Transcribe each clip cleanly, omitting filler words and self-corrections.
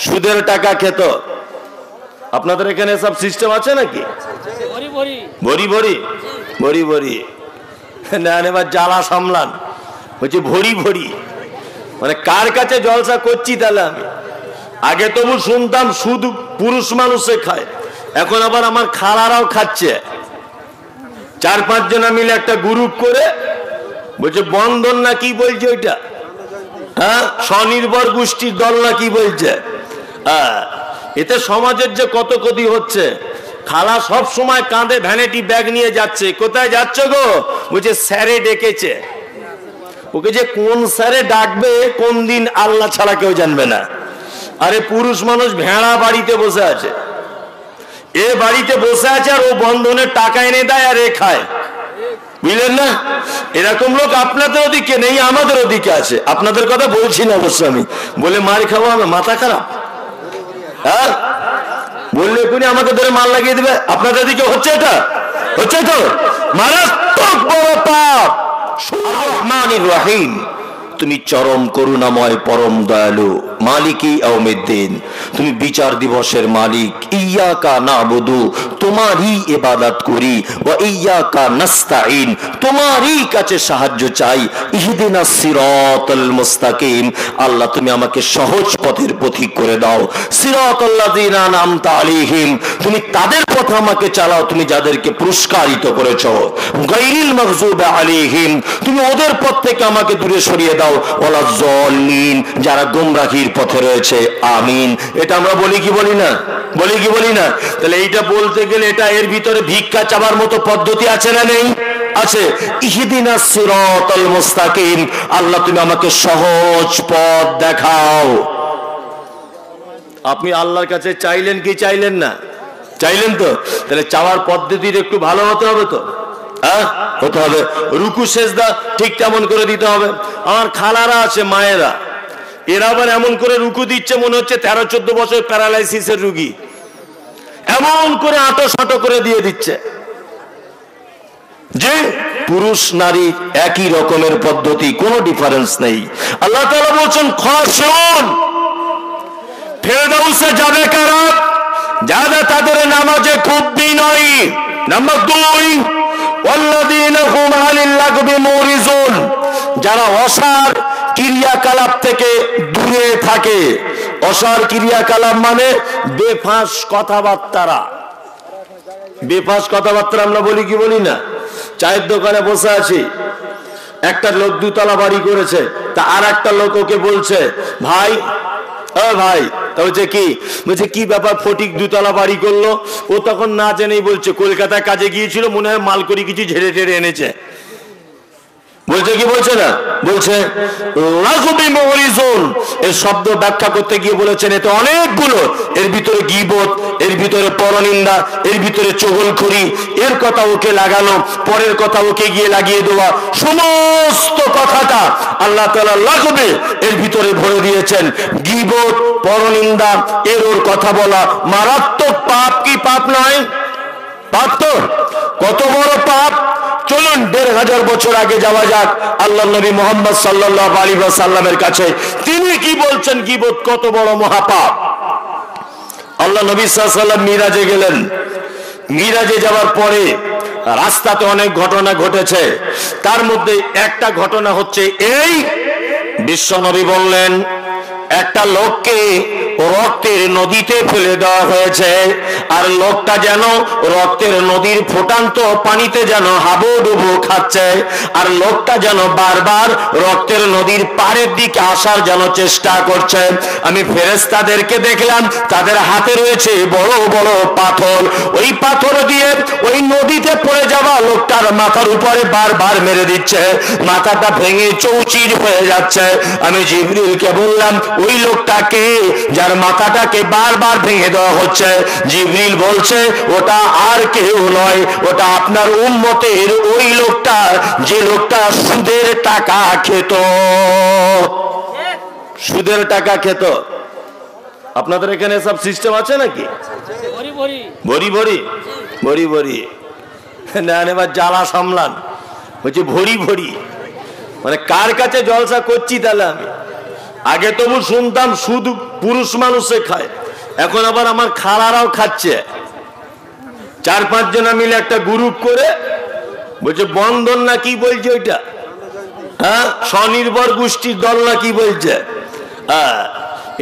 সুদের টাকা খেত। আপনাদের এখানে সব সিস্টেম আছে নাকি? ভরি ভরি ভরি ভরি নেন, এবার জ্বালা সামলান। বলছে ভরি ভরি মানে কার কাছে জলসা করছি তাহলে? আমি আগে তবু শুনতাম শুধু পুরুষ মানুষে খায়, এখন আবার আমার খালারাও খাচ্ছে। 4-5 জনা মিলে একটা গ্রুপ করে বলছে বন্ধন না কি বলছে ওইটা, হ্যাঁ স্বনির্ভর গোষ্ঠীর দল না কি বলছে। এতে সমাজের যে কত ক্ষতি হচ্ছে। খালা সব সময় কাঁধে ভ্যানিটি ব্যাগ নিয়ে যাচ্ছে। কোথায় যাচ্ছ গো? বলছে স্যারে ডেকেছে। ওকে যে কোন স্যারে ডাকবে কোন দিন আল্লাহ ছাড়া কেউ জানবে না। আরে পুরুষ মানুষ ভেড়া বাড়িতে বসে আছে, এ বাড়িতে বসে আছে আর ও বন্ধনের টাকা এনে দেয় আর এ খায়, বুঝলেন না? এরকম লোক আপনাদের ওদিকে নেই, আমাদের ওদিকে আছে। আপনাদের কথা বলছি না অবশ্য আমি, বলে মার খাবো আমি, মাথা খারাপ। হ্যাঁ বললে এখনই আমাকে ধরে মাল লাগিয়ে দিবে। আপনাদের দিকে হচ্ছে, এটা হচ্ছে তো মারাত্মক বড় পাপ। রহমানির রহিম, তুমি চরম করুণাময় পরম দয়ালু, মালিকি ইয়াউমিদ্দিন, তুমি বিচার দিবসের মালিক। ইয়াকা নাবুদু, তোমারই ইবাদত করি, ওয়া ইয়াকা নাস্তাইন, তোমারই কাছে সাহায্য চাই। ইহদিনাস সিরাতাল মুস্তাকিম, আল্লাহ তুমি আমাকে সহজ পথের পথিক করে দাও। সিরাতাল্লাযিনা আনআমতা আলাইহিম, তুমি তাদের পথ আমাকে চালাও তুমি যাদেরকে পুরস্কারিত করেছো। গায়রিল মাগযুবি আলাইহিম, তুমি ওদের পথ থেকে আমাকে দূরে সরিয়ে দাও। ওয়ালা যাল্লিন, যারা গোমরাহির পথে রয়েছে। আমিন। এটা আমরা বলি কি বলি না? বলি কি বলি না? তাহলে এইটা বলতে গেলে এটা এর ভিতরে ভিক্ষা চাবার মতো পদ্ধতি আছে না নেই? আছে। ইহদিনাস সিরাতাল মুস্তাকিম, আল্লাহ তুমি আমাকে সহজ পথ দেখাও। আপনি আল্লাহর কাছে চাইলেন কি চাইলেন না? চাইলেন তো। তাহলে চাওয়ার পদ্ধতির একটু ভালো হতে হবে তো, হ্যাঁ হতে হবে। রুকু সেজদা ঠিক তেমন করে দিতে হবে। আমার খালারা আছে, মায়েরা, এরা আবার এমন করে রুকু দিচ্ছে মনে হচ্ছে 13-14 বছর প্যারালাইসিসের রুগী, এমন করে আঁটো সাঁটো করে দিয়ে দিচ্ছে যে পুরুষ নারী একই রকমের পদ্ধতি, কোনো ডিফারেন্স নেই। আল্লাহ তাআলা বলছেন খাশিউন, ফেরদাউসে যাবে কারা? যারা তাদের নামাজে খুব বিনয়ী। নাম্বার 2, ওয়াল্লাযীনা হুম আনিল লাগবি মুরিজুন, যারা অসার ক্রিয়াকলাপ থেকে দূরে থাকে। অসার ক্রিয়াকলাপ মানে বেফাঁস কথাবার্তা। বেফাঁস কথাবার্তা আমরা বলি কি বলি না? চায়ের দোকানে বসে আছি, একটা লোক 2 তলা বাড়ি করেছে, তা আর একটা লোক ওকে বলছে ভাই, ও ভাই, তা বলছে কি? বলছে কি ব্যাপার, ফটিক 2 তলা বাড়ি করলো? ও তখন না জেনেই বলছে কলকাতায় কাজে গিয়েছিল, মনে হয় মাল করি কিছু ঝেড়ে ঝেড়ে এনেছে। বলছে কি বলছে না? বলছে লাগবি মুরিজুন। এর শব্দ ব্যাখ্যা করতে গিয়ে বলেছেন এতে অনেকগুলো, এর ভিতরে গীবত, এর ভিতরে পরনিন্দা, এর ভিতরে চগলখড়ি, এর কথা ওকে লাগানো, পরের কথা ওকে গিয়ে লাগিয়ে দেওয়া, সমস্ত কথাটা আল্লাহ তাআলা লাগবে এর ভিতরে ভরে দিয়েছেন। গীবত, পরনিন্দা, এর ওর কথা বলা মারাত্মক পাপ। কি পাপ নয়? পাপ তো। কত বড় পাপ! চলুন 1500 বছর আগে যাওয়া যাক আল্লাহ নবী মুহাম্মদ সাল্লাল্লাহু আলাইহি ওয়াসাল্লামের কাছে। তিনি কি বলছেন গীবত কত বড় মহাপাপ। আল্লাহ নবী সাল্লাল্লাহু আলাইহি ওয়াসাল্লাম মিরাজে গেলেন। মিরাজে যাওয়ার পরে রাস্তাতে অনেক ঘটনা ঘটেছে, তার মধ্যে একটা ঘটনা হচ্ছে এই, বিশ্ব নবী বললেন একটা লোককে রক্তের নদীতে ফেলে দেওয়া হয়েছে, আর লোকটা যেন রক্তের নদীর ফুটান্ত পানিতে যেন হাবুডুবু খাচ্ছে, আর লোকটা যেন বারবার রক্তের নদীর পাড়ের দিকে আসার যেন চেষ্টা করছে। আমি ফেরেশতাদেরকে দেখলাম তাদের হাতে রয়েছে বড় বড় পাথর, ওই পাথর দিয়ে ওই নদীতে পড়ে যাওয়া লোকটার মাথার উপরে বারবার মেরে দিচ্ছে, মাথাটা ভেঙে চৌচির হয়ে যাচ্ছে। আমি জিবরিলকে বললাম ওই লোকটাকে যার মাথাটাকে বারবার ভেঙে দেওয়া হচ্ছে? জিবরিল বলছে ওটা আর কেউ নয়, ওটা আপনার উম্মতের ওই লোকটা যে লোকটা সুদের টাকা খেত। সুদের টাকা খেত। আপনাদের এখানে সব সিস্টেম আছে নাকি? ভরি ভরি ভরি ভরি নেন, এবার জ্বালা সামলান। বলছি ভরি ভরি মানে কার কাছে জলসা করছি তাহলে? আমি আগে তবু শুনতাম শুধু পুরুষ মানুষে খায়, এখন আবার আমার খালারাও খাচ্ছে। 4-5 জনা মিলে একটা গ্রুপ করে বলছে বন্ধন না কি বলছে ওইটা, হ্যাঁ স্বনির্ভর গোষ্ঠীর দল না কি বলছে।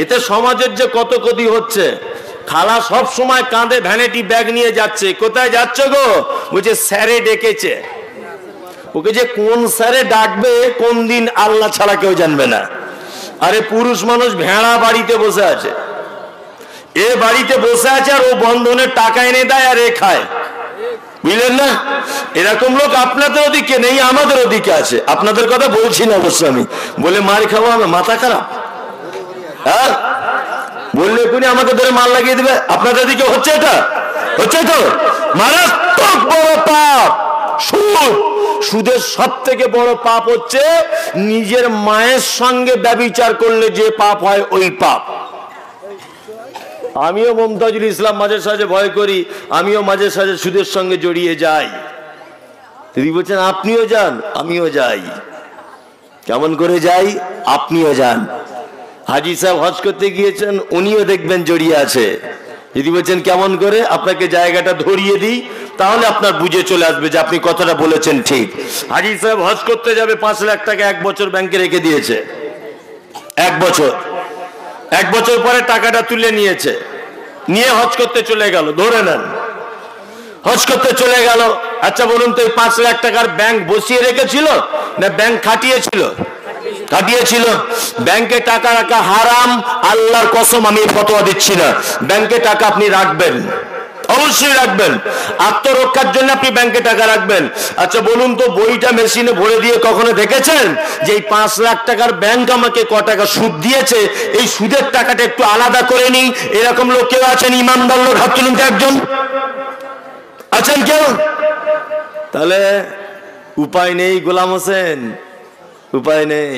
এতে সমাজের যে কত ক্ষতি হচ্ছে। খালা সব সময় কাঁধে ভ্যানিটি ব্যাগ নিয়ে যাচ্ছে। কোথায় যাচ্ছে গো? বলছে স্যারে ডেকেছে। ওকে যে কোন স্যারে ডাকবে কোন দিন আল্লাহ ছাড়া কেউ জানবে না। আরে পুরুষ মানুষ ভেড়া বাড়িতে বসে আছে, এ বাড়িতে বসে আছে আর ও বন্ধনের টাকা এনে দেয় আর এ খায়, বুঝলেন না? এরকম লোক আপনাদের ওদিকে নেই, আমাদের ওদিকে আছে। আপনাদের কথা বলছি না অবশ্য আমি, বলে মার খাবো আমি, মাথা খারাপ, হ্যাঁ বললে এখনই আমাকে ধরে মার লাগিয়ে দেবে। আপনাদের দিকে হচ্ছে, এটা হচ্ছে তো মারাত্মক বড় পাপ সুদ। সুদের সব থেকে বড় পাপ হচ্ছে নিজের মায়ের সঙ্গে ব্যভিচার করলে যে পাপ হয় ওই পাপ। আমিও মমতাজুল ইসলাম মাঝে সাঝে ভয় করি, আমিও মাঝে সাঝে সুদের সঙ্গে জড়িয়ে যাই। তিনি বলছেন আপনিও যান, আমিও যাই। কেমন করে যাই? আপনিও যান। হাজি সাহেব হজ করতে গিয়েছেন, উনিও দেখবেন জড়িয়ে আছে। যদি বলছেন কেমন করে, আপনাকে জায়গাটা ধরিয়ে দিই, তাহলে আপনার বুঝে চলে আসবে যে আপনি কথাটা বলেছেন ঠিক। হাজি সাহেব হজ করতে যাবে, 5 লাখ টাকা 1 বছর ব্যাংকে রেখে দিয়েছে। 1 বছর পরে টাকাটা তুলে নিয়েছে, নিয়ে হজ করতে চলে গেল। ধরে নেন হজ করতে চলে গেল। আচ্ছা বলুন তো, এই 5 লাখ টাকার ব্যাংক বসিয়ে রেখেছিল না ব্যাংক খাটিয়েছিল? কাটিয়েছিল। ব্যাংকে টাকা রাখা হারাম, আল্লাহর কসম আমি ফতোয়া দিচ্ছি না। ব্যাংকে টাকা আপনি রাখবেন, অবশ্যই রাখবেন, আত্মরক্ষার জন্য আপনি ব্যাংকে টাকা রাখবেন। আচ্ছা বলুন তো, বইটা মেশিনে ভরে দিয়ে কখনো দেখেছেন যে এই 5 লাখ টাকার ব্যাংক আমাকে ক টাকা সুদ দিয়েছে, এই সুদের টাকাটা একটু আলাদা করে নিই? এরকম লোক কেউ আছেন? ইমানদার লোক হাত তুলুন তো, একজন আছেন কেউ? তাহলে উপায় নেই গোলাম হোসেন, উপায় নেই।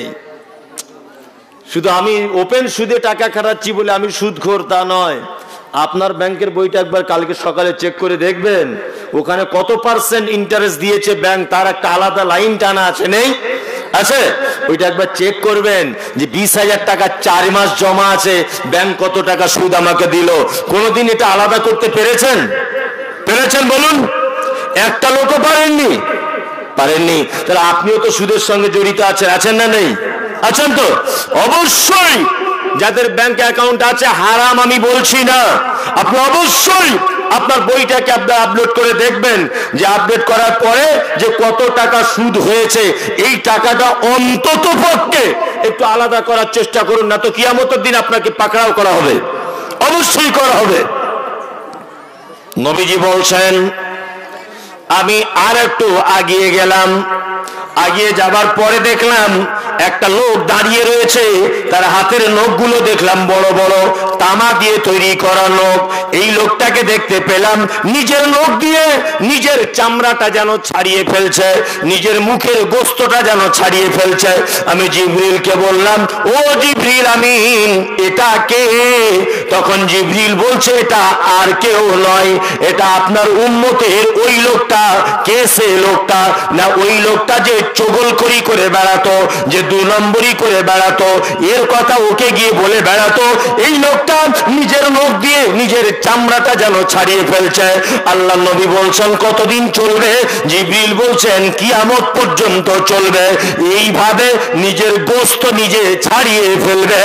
শুধু আমি ওপেন সুদে টাকা খাটাচ্ছি বলে আমি সুদখোর তা নয়। আপনার ব্যাংকের বইটা একবার কালকে সকালে চেক করে দেখবেন, ওখানে কত % ইন্টারেস্ট দিয়েছে ব্যাংক, তার একটা আলাদা লাইন টানা আছে, নেই? আছে? ওইটা একবার চেক করবেন যে 20,000 টাকা 4 মাস জমা আছে, ব্যাংক কত টাকা সুদ আমাকে দিল। কোনোদিন এটা আলাদা করতে পেরেছেন? বলুন? একটা লোকও পারেননি। তাহলে আপনিও তো সুদের সঙ্গে জড়িত আছেন, আছেন না নেই? আছেন তো অবশ্যই। যাদের ব্যাংক অ্যাকাউন্ট আছে, হারাম আমি বলছি না, আপনি অবশ্যই আপনার বইটাকে আপনি আপলোড করে দেখবেন যে আপডেট করার পরে যে কত টাকা সুদ হয়েছে। এই টাকাটা অন্তত পক্ষে একটু আলাদা করার চেষ্টা করুন, না তো কিয়ামতের দিন আপনাকে পাকড়াও করা হবে, অবশ্যই করা হবে। নবীজি বলছেন, আমি আর একটু আগিয়ে গেলাম, আগিয়ে যাবার পরে দেখলাম একটা লোক দাঁড়িয়ে রয়েছে, তার হাতের নখগুলো দেখলাম বড় বড়, তামা দিয়ে তৈরি করা নখ। এই লোকটাকে দেখতে পেলাম নিজের নখ দিয়ে নিজের চামড়াটা যেন ছাড়িয়ে ফেলছে, নিজের মুখের গোস্তটা যেন ছাড়িয়ে ফেলছে। আমি জিবরিলকে বললাম, ও জিবরিল আমিন, এটা কে? তখন জিবরিল বলছে, এটা আর কেউ নয়, এটা আপনার উম্মতের ওই লোকটা। কে সে লোকটা? না ওই লোকটা যে চগলখড়ি করে বেড়াতো, যে 2 নম্বরই করে বেড়াতো, এর কথা ওকে গিয়ে বলে বেড়াতো। এই লোকটা নিজের মুখ দিয়ে নিজের চামড়াটা যেন ছাড়িয়ে ফেলছে। আল্লাহ নবী বলছেন কতদিন চলবে? জিবরিল বলছেন কিয়ামত পর্যন্ত চলবে। এইভাবে নিজের গোশত নিজে ছাড়িয়ে ফেলবে।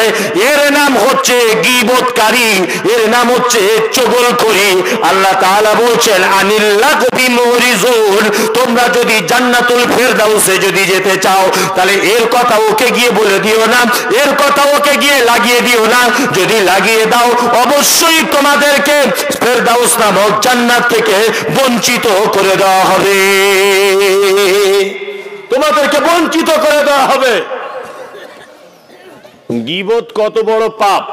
এর নাম হচ্ছে গীবতকারী, এর নাম হচ্ছে চগলখড়ি। আল্লাহ তাআলা বলছেন আনিল্লাগবি মুরিজুন, তোমরা যদি জান্নাতুল ফেরদাউসে যদি যেতে চাও, তাহলে এর কথা ওকে গিয়ে বলে দিও না, এর কথা ওকে গিয়ে লাগিয়ে দিও না। যদি লাগিয়ে দাও, অবশ্যই তোমাদেরকে ফেরদাউস নামক জান্নাত থেকে বঞ্চিত করে দেওয়া হবে, তোমাদেরকে বঞ্চিত করে দেওয়া হবে। গীবত কত বড় পাপ!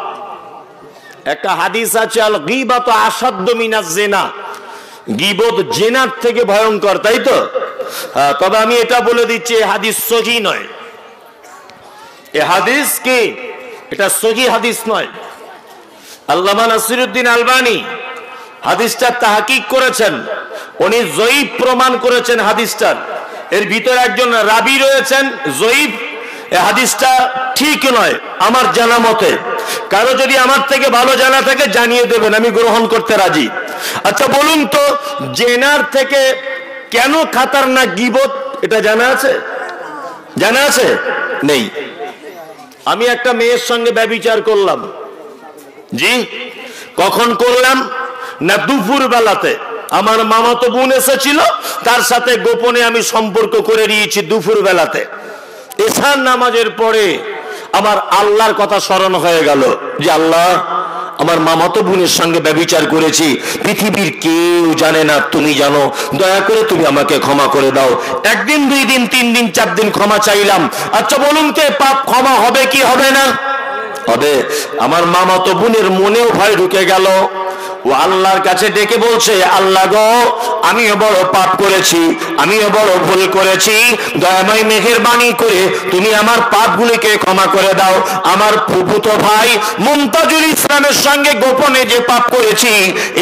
একটা হাদিস আছে, আল গীবাতু আসাদ্দু মিনাজ জিনা, গীবত জিনার থেকে ভয়ঙ্কর, তাই তো? তবে আমি এটা বলে দিচ্ছি, এই হাদিস সহিহ নয়। এই হাদিস কি? এটা সহিহ হাদিস নয়। আল্লামা নাসিরউদ্দিন আলবানী হাদিসটা তাহকিক করেছেন, উনি জয়ীফ প্রমাণ করেছেন হাদিসটার। এর ভিতরে একজন রাবী রয়েছেন জয়ীফ। এই হাদিসটা ঠিক নয় আমার জানা মতে। কারো যদি আমার থেকে ভালো জানা থাকে জানিয়ে দেবেন, আমি গ্রহণ করতে রাজি। আচ্ছা বলুন তো, জেনার থেকে কেন খাতারনাক গীবত, এটা জানা আছে? জানা আছে? নেই। আমি একটা মেয়ের সঙ্গে ব্যভিচার করলাম। জি, কখন করলাম? না দুপুর বেলাতে। আমার মামাতো বোন এসেছিল, তার সাথে গোপনে আমি সম্পর্ক করে নিয়েছি দুপুর বেলাতে। এশার নামাজের পরে আমার আল্লাহর কথা স্মরণ হয়ে গেল যে আল্লাহ, আমার মামাতো বোনের সঙ্গে ব্যভিচার করেছি, পৃথিবীর কেউ জানে না, তুমি জানো, দয়া করে তুমি আমাকে ক্ষমা করে দাও। একদিন, 2 দিন, 3 দিন, 4 দিন ক্ষমা চাইলাম। আচ্ছা বলুন তো, পাপ ক্ষমা হবে কি হবে না? হবে। আমার মামাতো বোনের মনেও ভয় ঢুকে গেল। ও আল্লাহর কাছে ডেকে বলছে, আল্লাহ গো, আমিও বড় পাপ করেছি, আমিও বড় ভুল করেছি, দয়াময় মেহেরবানি করে তুমি আমার পাপগুলিকে ক্ষমা করে দাও। আমার ফুফুতো ভাই মুমতাজুল ইসলামের সঙ্গে গোপনে যে পাপ করেছি,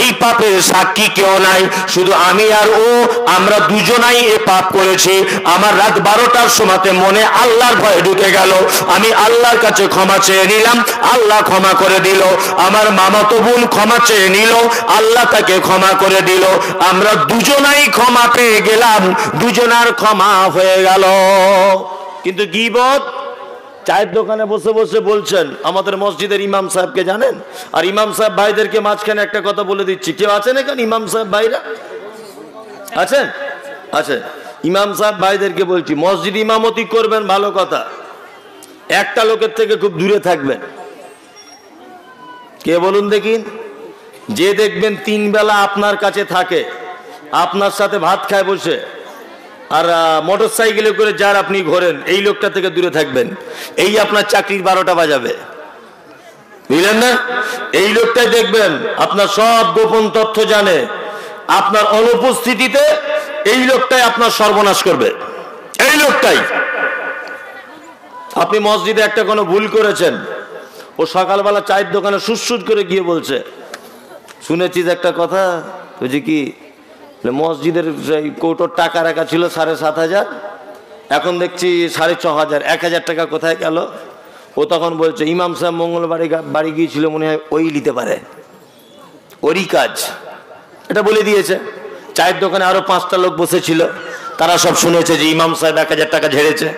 এই পাপের সাক্ষী কেউ নাই, শুধু আমি আর ও, আমরা দুজনাই এ পাপ করেছি। আমার রাত 12টার সময়তে মনে আল্লাহর ভয় ঢুকে গেল, আমি আল্লাহর কাছে ক্ষমা চেয়ে নিলাম, আল্লাহ ক্ষমা করে দিল। আমার মামাতো বোন ক্ষমা চেয়ে নিল, আল্লাহ তাকে ক্ষমা করে দিল। আমরা দুজনাই ক্ষমা পেয়ে গেলাম, দুজনার ক্ষমা হয়ে গেল। কিন্তু গীবত চায়ের দোকানে বসে বসে বলছেন। আমাদের মসজিদের ইমাম সাহেবকে জানেন? আর ইমাম সাহেব ভাইদেরকে মাঝখানে একটা কথা বলে দিচ্ছি, কেউ আছেন এখানে ইমাম সাহেব ভাইরা? আছেন? আছে। ইমাম সাহেব ভাইদেরকে বলছি, মসজিদ ইমামতি করবেন ভালো কথা, একটা লোকের থেকে খুব দূরে থাকবেন। কে বলুন দেখি? যে দেখবেন 3 বেলা আপনার কাছে থাকে, আপনার সাথে ভাত খায় বসে, আর মোটর সাইকেলে করে যার আপনি ঘোরেন, এই লোকটা থেকে দূরে থাকবেন। এই আপনার চাকরির 12টা বাজাবে, বুঝলেন না? এই লোকটাই দেখবেন আপনার সব গোপন তথ্য জানে, আপনার অনুপস্থিতিতে এই লোকটাই আপনার সর্বনাশ করবে। এই লোকটাই। আপনি মসজিদে একটা কোনো ভুল করেছেন, ও সকালবেলা চায়ের দোকানে সুসুর করে গিয়ে বলছে, শুনেছিস একটা কথা, বুঝি কি, মসজিদের কৌটোর টাকা রাখা ছিল 7,500, এখন দেখছি 6,500, 1,000 টাকা কোথায় গেল? ও তখন বলছে, ইমাম সাহেব মঙ্গলবারে বাড়ি গিয়েছিল, মনে হয় ওই নিতে পারে, ওরই কাজ। এটা বলে দিয়েছে। চায়ের দোকানে আরো 5টা লোক বসেছিল, তারা সব শুনেছে যে ইমাম সাহেব 1,000 টাকা ঝেড়েছে।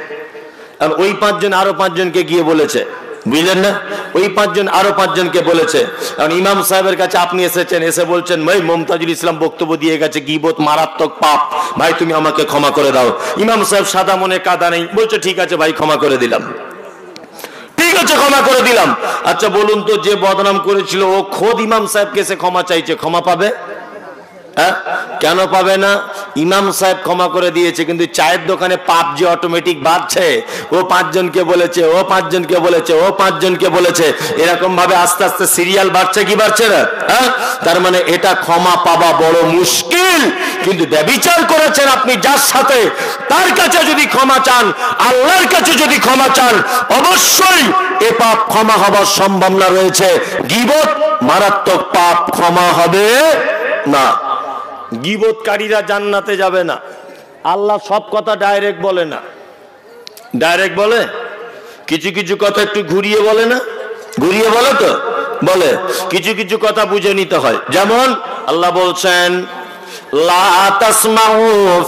আর ওই 5 জন আরো 5 জনকে গিয়ে বলেছে, বুঝলেন না? ওই 5 জন আরো 5 জনকে বলেছে। কারণ ইমাম সাহেবের কাছে আপনি এসেছেন, এসে বলছেন, ভাই মুমতাজুল ইসলাম বক্তব্য দিয়ে গেছে, গীবত মারাত্মক পাপ, ভাই তুমি আমাকে ক্ষমা করে দাও। ইমাম সাহেব সাদা মনে কাদা নেই, বলছে ঠিক আছে ভাই, ক্ষমা করে দিলাম, ঠিক আছে ক্ষমা করে দিলাম। আচ্ছা বলুন তো, যে বদনাম করেছিল ও খোদ ইমাম সাহেবকে এসে ক্ষমা চাইছে, ক্ষমা পাবে? হ্যাঁ, কেন পাবে না? ইমাম সাহেব ক্ষমা করে দিয়েছে, কিন্তু চায়ের দোকানে পাপ যে অটোমেটিক বাড়ছে, ও 5 জনকে বলেছে, ও 5 জনকে বলেছে, ও 5 জনকে বলেছে, এরকম ভাবে আস্তে আস্তে সিরিয়াল বাড়ছে কি বাড়ছে না? হ্যাঁ, তার মানে এটা ক্ষমা পাওয়া বড় মুশকিল। কিন্তু ব্যভিচার করেছেন আপনি যার সাথে, তার কাছে যদি ক্ষমা চান, আল্লাহর কাছে যদি ক্ষমা চান, অবশ্যই এ পাপ ক্ষমা হবার সম্ভাবনা রয়েছে। গীবত মারাত্মক পাপ, ক্ষমা হবে না। গীবতকারীরা জান্নাতে যাবে না। আল্লাহ সব কথা ডাইরেক্ট বলে না। ডাইরেক্ট বলে, কিছু কিছু কথা একটু ঘুরিয়ে বলে না? ঘুরিয়ে বলে তো, বলে। কিছু কিছু কথা বুঝে নিতে হয়। যেমন আল্লাহ বলছেন, লা তাসমাউ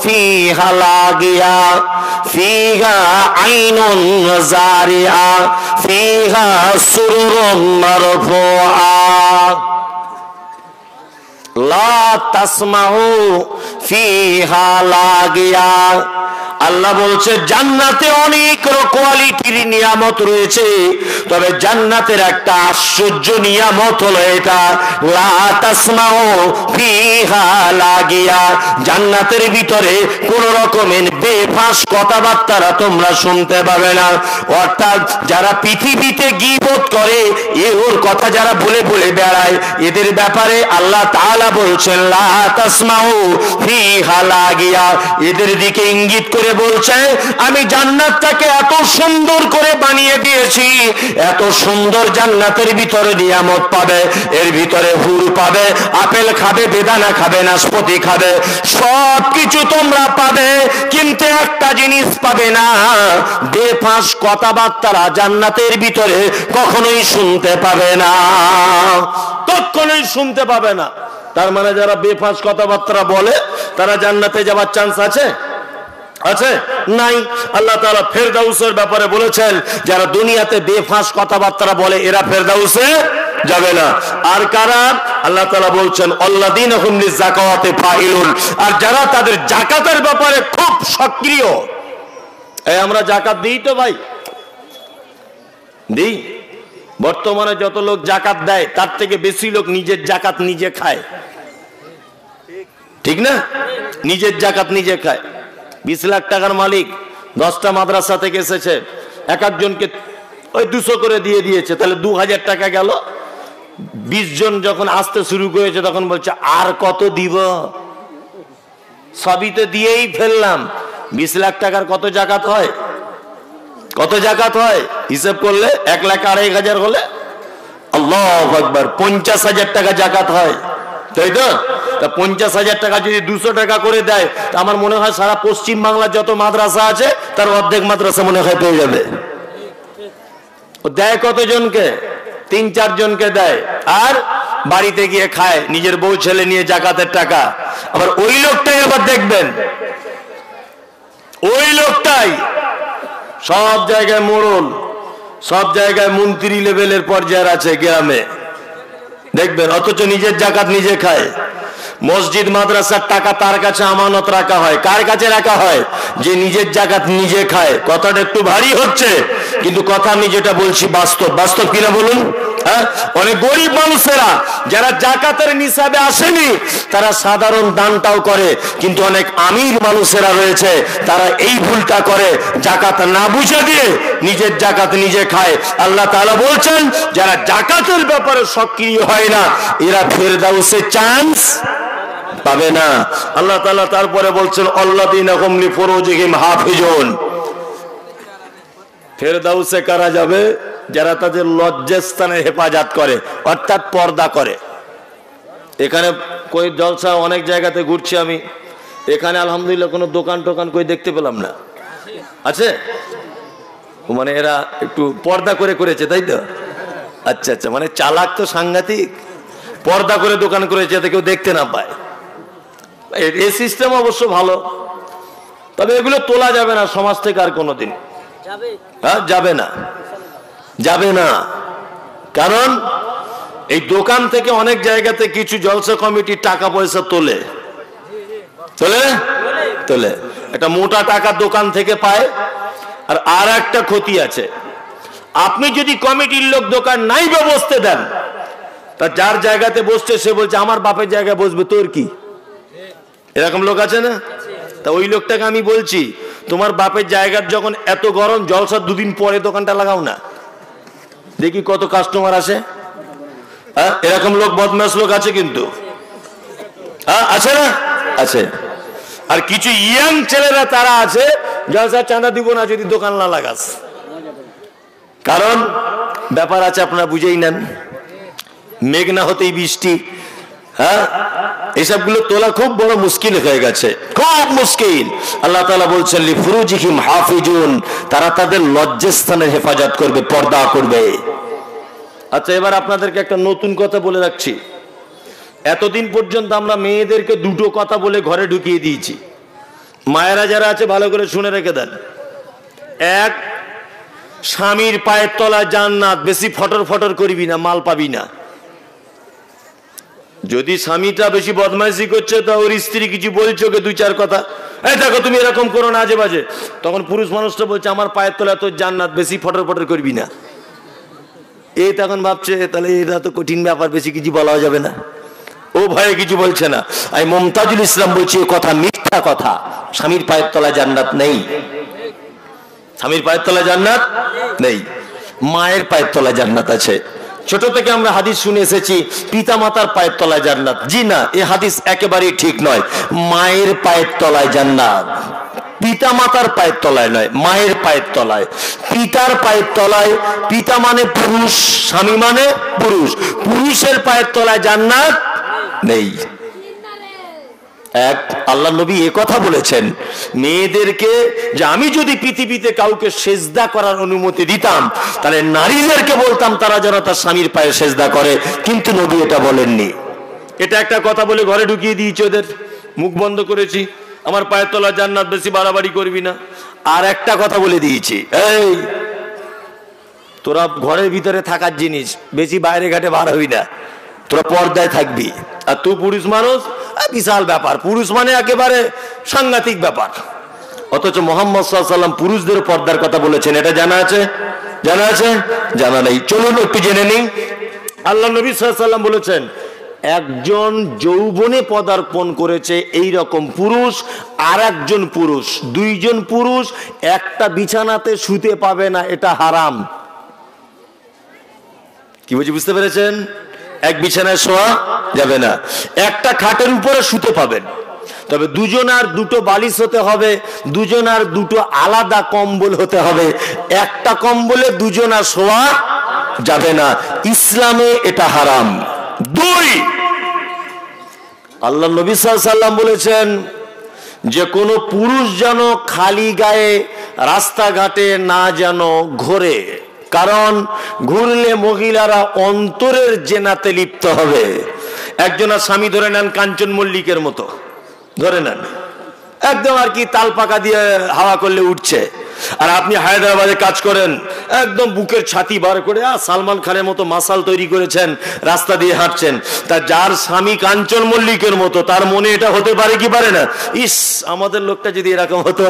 ফিহা লাগিয়া ফিহা আইনুন জারিয়া ফিহা সুরুরুম মারফুআ। লা তাসমাউ ফিহা লাগিয়া। আল্লাহ বলছে জান্নাতে অনেক কোয়ালিটির নিয়ামত রয়েছে, তবে জান্নাতের একটা আশ্চর্য নিয়ামত হলো এটা, লা তাসমাউ ফিহা লাগিয়া। জান্নাতের ভিতরে কোন রকমের বেফাঁস কথাবার্তা তোমরা শুনতে পাবে না। অর্থাৎ যারা পৃথিবীতে গীবত করে, এ ওর কথা যারা বলে বলে বেড়ায়, এদের ব্যাপারে আল্লাহ তাআলা বলছেন, লা তাসমাউ ফি ফিহা লাগিয়া, এদের দিকে ইঙ্গিত করে বলছে আমি জান্নাতটাকে এত সুন্দর করে বানিয়ে দিয়েছি, এত সুন্দর জান্নাতের ভিতরে নিয়ামত পাবে, এর ভিতরে হুর পাবে, আপেল খাবে, বেদানা খাবে, নাশপাতি খাবে, সব কিছু তোমরা পাবে, কিন্তু একটা জিনিস পাবে না, বেফাঁস কথাবার্তা জান্নাতের ভিতরে কখনোই শুনতে পাবে না, কখনোই শুনতে পাবে না। তার মানে যারা বেফাঁস কথাবার্তা বলে তারা জান্নাতে যাওয়ার চান্স আছে? আছে? নাই। আল্লাহ তাআলা ফেরদাউসের ব্যাপারে বলেছেন যারা দুনিয়াতে বেফাঁস কথাবার্তা বলে এরা ফেরদাউসে যাবে না। আর কারা? আল্লাহ তাআলা বলছেন আল্লাযীনা হুম লিযাকাতি ফাইলুন, আর যারা তাদের যাকাতের ব্যাপারে খুব সক্রিয়। এই আমরা যাকাত দিই তো ভাই, দিই। বর্তমানে যত লোক যাকাত দেয় তার থেকে বেশি লোক নিজের যাকাত নিজে খায়, ঠিক না? নিজের যাকাত নিজে খায়। 20 লাখ টাকার মালিক 10টা মাদ্রাসা থেকে এসেছে, এক একজনকে ওই 200 করে দিয়ে দিয়েছে, তাহলে 2000 টাকা গেল। 20 জন যখন আসতে শুরু করেছে তখন বলছে আর কত দিব, সবই তো দিয়েই ফেললাম। 20 লাখ টাকার কত যাকাত হয়? কত যাকাত হয় হিসাব করলে 1 লাখ 2,500 হলে আল্লাহু আকবার 50,000 টাকা যাকাত হয়, তাই তো? তা 50,000 টাকা যদি 200 টাকা করে দেয়, তা আমার মনে হয় সারা পশ্চিম বাংলার যত মাদ্রাসা আছে তার অর্ধেক মাদ্রাসা মনে হয় পেয়ে যাবে। ও দেয় কতজনকে? 3-4 জনকে দেয়, আর বাড়িতে গিয়ে খায় নিজের বউ ছেলে নিয়ে যাকাতের টাকা। আবার ওই লোকটাই আবার দেখবেন, ওই লোকটাই সব জায়গায় মোড়ল, সব জায়গায় মন্ত্রী লেভেলের পর্যায়ে আছে গ্রামে, দেখবেন, অথচ নিজের যাকাত নিজে খায়। মসজিদ মাদ্রাসার টাকা তার কাছে আমানত রাখা হয়। কার কাছে রাখা হয়? যে নিজের যাকাত নিজে খায়। কথাটা একটু ভারী হচ্ছে, কিন্তু কথা আমি যেটা বলছি বাস্তব। বাস্তব কিনা বলুন? হ্যাঁ, অনেক গরিব মানুষেরা যারা যাকাতের নিসাবে আসেনি তারা সাধারণ দানটাও করে, কিন্তু অনেক আমির মানুষেরা রয়েছে তারা এই ভুলটা করে, যাকাত না বুঝে দিয়ে নিজের যাকাত নিজে খায়। আল্লাহ তাআলা বলছেন যারা যাকাতের ব্যাপারে সক্রিয় হয় না এরা ফেরদাউসে চান্স পাবে না। আল্লাহ তাআলা তারপরে বলছেন আল্লাযীনা হুম লিফুরুজিহিম হাফিজুন, ফেরদাউসে কারা যাবে? যারা তাদের লজ্জাস্থানের হেফাজত করে, অর্থাৎ পর্দা করে। এখানে কই জলসা অনেক জায়গাতে ঘুরছি আমি, এখানে আলহামদুলিল্লাহ কোনো দোকান টোকান কই দেখতে পেলাম না। আছে? মানে এরা একটু পর্দা করে করেছে, তাই তো? আচ্ছা আচ্ছা, মানে চালাক তো সাংঘাতিক, পর্দা করে দোকান করেছে যাতে কেউ দেখতে না পায়। এই সিস্টেম অবশ্য ভালো, তবে এগুলো তোলা যাবে না সমাজ থেকে আর কোনোদিন। হ্যাঁ, যাবে না, যাবে না। কারণ এই দোকান থেকে অনেক জায়গাতে কিছু জলসা কমিটি টাকা পয়সা তোলে, তোলে তোলে একটা মোটা টাকা দোকান থেকে পায়। আর একটা ক্ষতি আছে, আপনি যদি কমিটির লোক দোকান নাই বসতে দেন, তা যার জায়গাতে বসছে সে বলছে আমার বাপের জায়গায় বসবে, তোর কি? এরকম লোক আছে না? তা ওই লোকটাকে আমি বলছি তোমার বাপের জায়গার যখন এত গরম, জলসার 2 দিন পরে দোকানটা লাগাও না, দেখি কত কাস্টমার আসে। হ্যাঁ, এরকম লোক, বদমাশ লোক আছে কিন্তু। হ্যাঁ, আছে না? আছে। আর কিছু ইয়াং ছেলেরা তারা আছে, জলসা চাঁদা দিব না যদি দোকান না লাগাস। কারণ ব্যাপার আছে, আপনারা বুঝেই নেন, মেঘ না হতেই বৃষ্টি। হ্যাঁ, এসবগুলো তোলা খুব বড় মুশকিল হয়ে গেছে, খুব মুশকিল। আল্লাহ তাআলা বলছেন লিফুরুজিহিম হাফিজুন, তারা তাদের লজ্জাস্থানের হেফাজত করবে, পর্দা করবে। আচ্ছা, এবার আপনাদেরকে একটা নতুন কথা বলে রাখছি। এতদিন পর্যন্ত আমরা মেয়েদেরকে 2টো কথা বলে ঘরে ঢুকিয়ে দিয়েছি। মায়েরা যারা আছে ভালো করে শুনে রেখে দেন। 1, স্বামীর পায়ের তলায় জান্নাত, বেশি ফটর ফটর করবি না, মাল পাবি না। যদি স্বামীটা বেশি বদমাইশি করছে তা ওর স্ত্রী কিছু বলছে ওকে 2-4 কথা, এই দেখো তুমি এরকম করো না, আজে বাজে, তখন পুরুষ মানুষটা বলছে আমার পায়ের তলায় তোর জান্নাত, বেশি ফটর ফটর করবি না। এই তখন ভাবছে তাহলে এটা তো কঠিন ব্যাপার, বেশি কিছু বলা যাবে না, ও ভয়ে কিছু বলছে না। আমি মুমতাজুল ইসলাম বলছি এ কথা মিথ্যা কথা, স্বামীর পায়ের তলায় জান্নাত নেই, স্বামীর পায়ের তলায় জান্নাত নেই, মায়ের পায়ের তলায় জান্নাত আছে। ছোট থেকে আমরা হাদিস শুনে এসেছি পিতা মাতার পায়ের তলায় জান্নাত। জি না, এই হাদিস একেবারেই ঠিক নয়। মায়ের পায়ের তলায় জান্নাত, পিতা মাতার পায়ের তলায় নয়, মায়ের পায়ের তলায়, পিতার পায়ের তলায়। পিতা মানে পুরুষ, স্বামী মানে পুরুষ, পুরুষের পায়ের তলায় জান্নাত নেই। এক আল্লাহ নবী এ কথা বলেছেন মেয়েদেরকে যে আমি যদি পৃথিবীতে কাউকে সেজদা করার অনুমতি দিতাম তাহলে নারীদেরকে বলতাম তারা যেন তার স্বামীর পায়ে সেজদা করে, কিন্তু নবী এটা বলেননি। এটা একটা কথা বলে ঘরে ঢুকিয়ে দিয়েছি, ওদের মুখ বন্ধ করেছি, আমার পায়ের তলা জান্নাত, বেশি বাড়াবাড়ি করবি না। আর একটা কথা বলে দিয়েছি, এই তোরা ঘরের ভিতরে থাকার জিনিস, বেশি বাইরে ঘাটে বার হবি না, তোরা পর্দায় থাকবি। আর তুই পুরুষ মানুষ, বিশাল ব্যাপার, পুরুষ মানে একেবারে সাংঘাতিক ব্যাপার। অথচ মুহাম্মদ সাল্লাল্লাহু আলাইহি ওয়াসাল্লাম পুরুষদের পর্দার কথা বলেছেন, এটা জানা আছে? জানা আছে? জানা নেই? চলুন একটু জেনে নিই। আল্লাহ নবী সাল্লাল্লাহু আলাইহি ওয়াসাল্লাম বলেছেন একজন যৌবনে পদার্পণ করেছে এই রকম পুরুষ, আর একজন পুরুষ, দুইজন পুরুষ একটা বিছানাতে শুতে পাবে না, এটা হারাম। কি বলছি বুঝতে পেরেছেন? এক বিছানায় শোয়া যাবে না, একটা খাটের উপরে শুতে পাবেন, তবে দুজন আর দুটো বালিশ হতে হবে, দুজন আর দুটো আলাদা কম্বল হতে হবে, একটা কম্বলে দুজন আর শোয়া যাবে না। ইসলামে এটা হারাম। দুই, আল্লাহ নবী সাল্লাল্লাহু আলাইহি ওয়াসাল্লাম বলেছেন যে কোনো পুরুষ যেন খালি গায়ে রাস্তাঘাটে না যেন ঘোরে, কারণ ঘুরলে মহিলারা অন্তরের জেনাতে লিপ্ত হবে। একজনের স্বামী ধরে নেন কাঞ্চন মল্লিকের মতো, ধরে নেন একদম আর কি তাল পাকা দিয়ে হাওয়া করলে উঠছে, আর আপনি হায়দ্রাবাদে কাজ করেন, একদম বুকের ছাতি বার করে সালমান খানের মতো মাসাল তৈরি করেছেন, রাস্তা দিয়ে হাঁটছেন, তা যার স্বামী কাঞ্চন মল্লিকের মতো তার মনে এটা হতে পারে কি পারে না, ইস আমাদের লোকটা যদি এরকম হতো,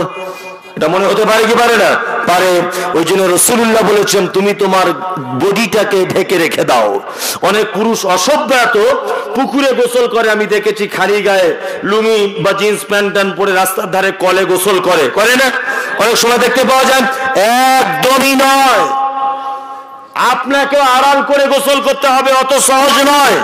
এটা মনে হতে পারে কি পারে না? পারে। ওই জন্য রাসূলুল্লাহ বলেছেন তুমি তোমার বডিটাকে ঢেকে রেখে দাও। অনেক পুরুষ অসভ্য এত পুকুরে গোসল করে, আমি দেখেছি খালি গায়ে লুঙ্গি বা জিন্স প্যান্ট পরে রাস্তার ধারে কলে গোসল করে, করে না? অনেক সময় দেখতে পাওয়া যায়। একদমই নয়, আপনাকে আড়াল করে গোসল করতে হবে, অত সহজ নয়।